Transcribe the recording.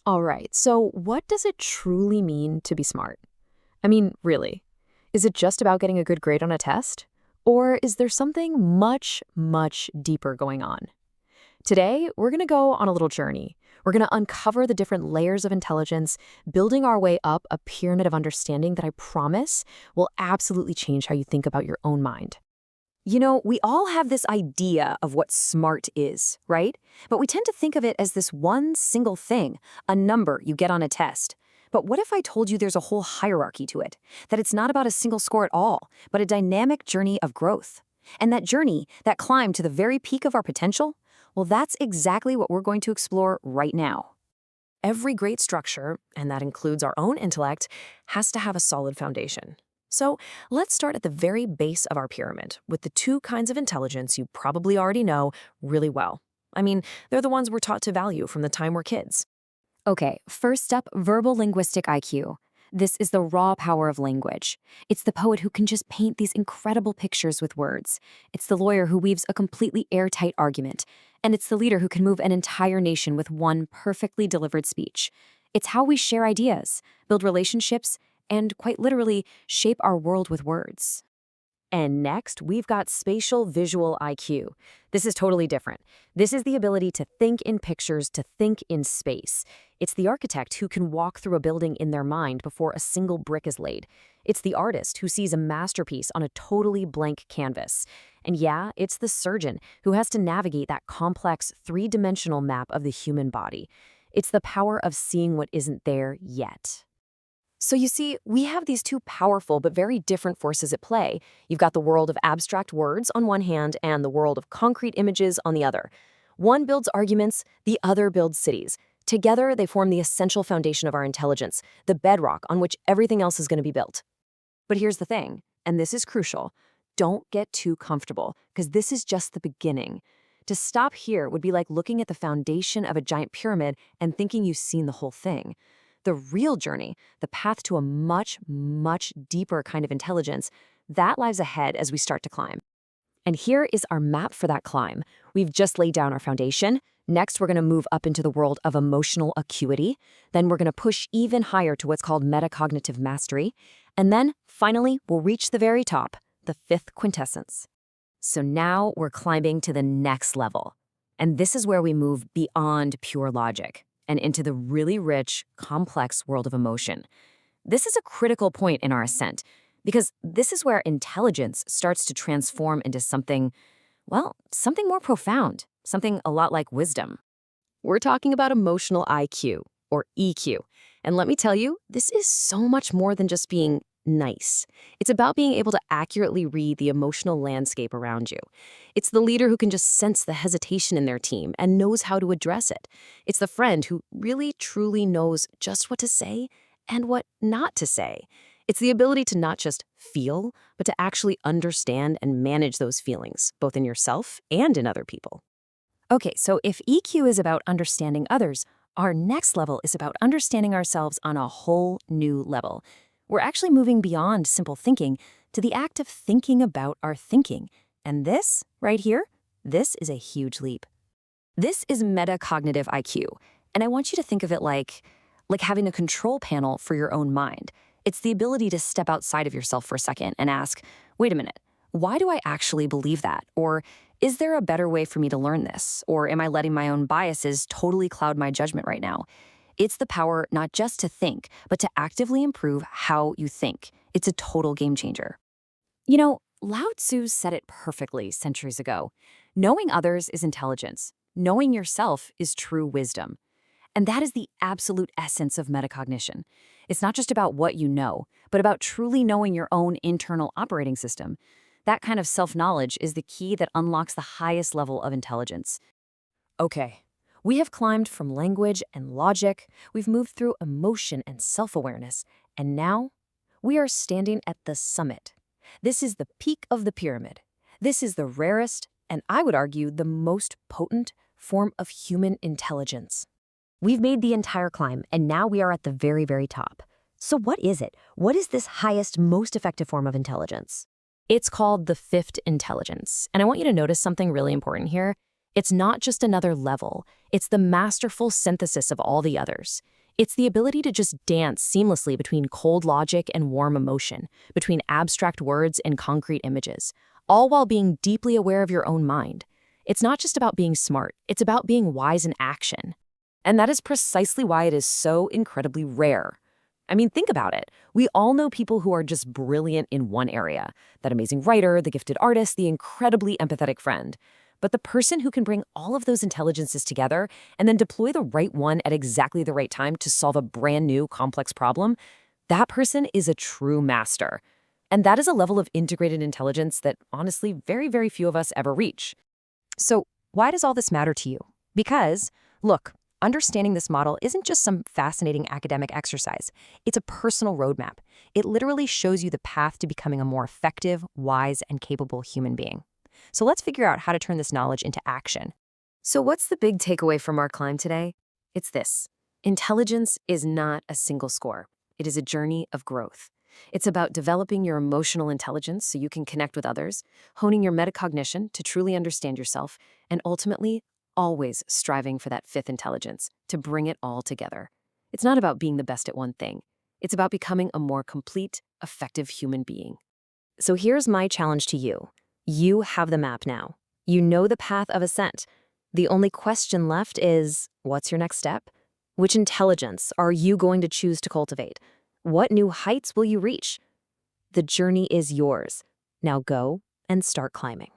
All right, so what does it truly mean to be smart? I mean, really, is it just about getting a good grade on a test? Or is there something much, much deeper going on? Today, we're going to go on a little journey. We're going to uncover the different layers of intelligence, building our way up a pyramid of understanding that I promise will absolutely change how you think about your own mind. You know, we all have this idea of what smart is, right? But we tend to think of it as this one single thing, a number you get on a test. But what if I told you there's a whole hierarchy to it? That it's not about a single score at all, but a dynamic journey of growth. And that journey, that climb to the very peak of our potential, well, that's exactly what we're going to explore right now. Every great structure, and that includes our own intellect, has to have a solid foundation. So let's start at the very base of our pyramid with the two kinds of intelligence you probably already know really well. I mean, they're the ones we're taught to value from the time we're kids. Okay, first up, verbal-linguistic IQ. This is the raw power of language. It's the poet who can just paint these incredible pictures with words. It's the lawyer who weaves a completely airtight argument. And it's the leader who can move an entire nation with one perfectly delivered speech. It's how we share ideas, build relationships, and quite literally shape our world with words. And next, we've got spatial-visual IQ. This is totally different. This is the ability to think in pictures, to think in space. It's the architect who can walk through a building in their mind before a single brick is laid. It's the artist who sees a masterpiece on a totally blank canvas. And yeah, it's the surgeon who has to navigate that complex three-dimensional map of the human body. It's the power of seeing what isn't there yet. So you see, we have these two powerful but very different forces at play. You've got the world of abstract words on one hand and the world of concrete images on the other. One builds arguments, the other builds cities. Together, they form the essential foundation of our intelligence, the bedrock on which everything else is going to be built. But here's the thing, and this is crucial. Don't get too comfortable, because this is just the beginning. To stop here would be like looking at the foundation of a giant pyramid and thinking you've seen the whole thing. The real journey, the path to a much, much deeper kind of intelligence, that lies ahead as we start to climb. And here is our map for that climb. We've just laid down our foundation. Next, we're going to move up into the world of emotional acuity. Then we're going to push even higher to what's called metacognitive mastery. And then, finally, we'll reach the very top, the fifth quintessence. So now we're climbing to the next level. And this is where we move beyond pure logic and into the really rich, complex world of emotion. This is a critical point in our ascent, because this is where intelligence starts to transform into something, well, something more profound, something a lot like wisdom. We're talking about emotional IQ, or EQ. And let me tell you, this is so much more than just being nice. It's about being able to accurately read the emotional landscape around you. It's the leader who can just sense the hesitation in their team and knows how to address it. It's the friend who really, truly knows just what to say and what not to say. It's the ability to not just feel, but to actually understand and manage those feelings, both in yourself and in other people. Okay, so if EQ is about understanding others, our next level is about understanding ourselves on a whole new level. We're actually moving beyond simple thinking to the act of thinking about our thinking. And this, right here, this is a huge leap. This is metacognitive IQ, and I want you to think of it like having a control panel for your own mind. It's the ability to step outside of yourself for a second and ask, wait a minute, why do I actually believe that? Or is there a better way for me to learn this? Or am I letting my own biases totally cloud my judgment right now? It's the power not just to think, but to actively improve how you think. It's a total game changer. You know, Lao Tzu said it perfectly centuries ago. Knowing others is intelligence. Knowing yourself is true wisdom. And that is the absolute essence of metacognition. It's not just about what you know, but about truly knowing your own internal operating system. That kind of self-knowledge is the key that unlocks the highest level of intelligence. Okay. We have climbed from language and logic, we've moved through emotion and self-awareness, and now we are standing at the summit. This is the peak of the pyramid. This is the rarest, and I would argue the most potent form of human intelligence. We've made the entire climb, and now we are at the very, very top. So what is it? What is this highest, most effective form of intelligence? It's called the fifth intelligence, and I want you to notice something really important here. It's not just another level, it's the masterful synthesis of all the others. It's the ability to just dance seamlessly between cold logic and warm emotion, between abstract words and concrete images, all while being deeply aware of your own mind. It's not just about being smart, it's about being wise in action. And that is precisely why it is so incredibly rare. I mean, think about it. We all know people who are just brilliant in one area. That amazing writer, the gifted artist, the incredibly empathetic friend. But the person who can bring all of those intelligences together and then deploy the right one at exactly the right time to solve a brand new complex problem, that person is a true master. And that is a level of integrated intelligence that honestly very, very few of us ever reach. So why does all this matter to you? Because, look, understanding this model isn't just some fascinating academic exercise. It's a personal roadmap. It literally shows you the path to becoming a more effective, wise, and capable human being. So let's figure out how to turn this knowledge into action. So what's the big takeaway from our climb today? It's this. Intelligence is not a single score. It is a journey of growth. It's about developing your emotional intelligence so you can connect with others, honing your metacognition to truly understand yourself, and ultimately, always striving for that fifth intelligence, to bring it all together. It's not about being the best at one thing. It's about becoming a more complete, effective human being. So here's my challenge to you. You have the map now. You know the path of ascent. The only question left is, what's your next step? Which intelligence are you going to choose to cultivate? What new heights will you reach? The journey is yours. Now go and start climbing.